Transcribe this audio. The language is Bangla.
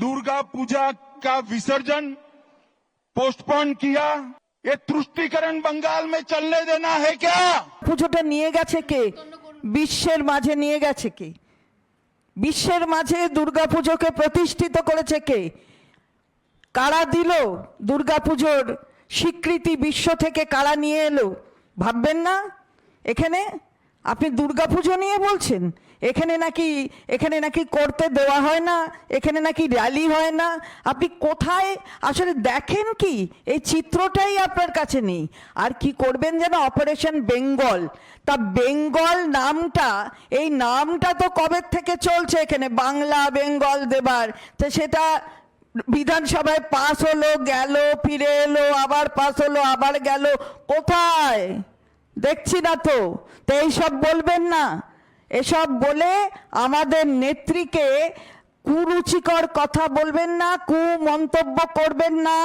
दुर्गा पूजा का विसर्जन पोस्टपोन किया। ये तुष्टीकरण बंगाल में चलने देना है क्या? পুজোটা নিয়ে গেছে কে? বিশ্বের মাঝে নিয়ে গেছে কে? বিশ্বের মাঝে দুর্গাপুজোকে প্রতিষ্ঠিত করেছে কে? কারা দিল দুর্গাপুজোর স্বীকৃতি? বিশ্ব থেকে কারা নিয়ে এলো? ভাববেন না? এখানে আপনি দুর্গাপুজো নিয়ে বলছেন এখানে নাকি করতে দেওয়া হয় না, এখানে নাকি র্যালি হয় না। আপনি কোথায় আসলে দেখেন কি? এই চিত্রটাই আপনার কাছে নেই। আর কি করবেন যেন অপারেশন বেঙ্গল। তা বেঙ্গল নামটা, এই নামটা তো কবে থেকে চলছে এখানে, বাংলা বেঙ্গল দেবার। তো সেটা বিধানসভায় পাস হলো, গেল, ফিরে এলো, আবার পাস হলো, আবার গেল, কোথায় দেখছি না তো। তো এইসব বলবেন না, এসব বলে আমাদের নেত্রীকে কুরুচিকর কথা বলবেন না, কুমন্তব্য করবেন না।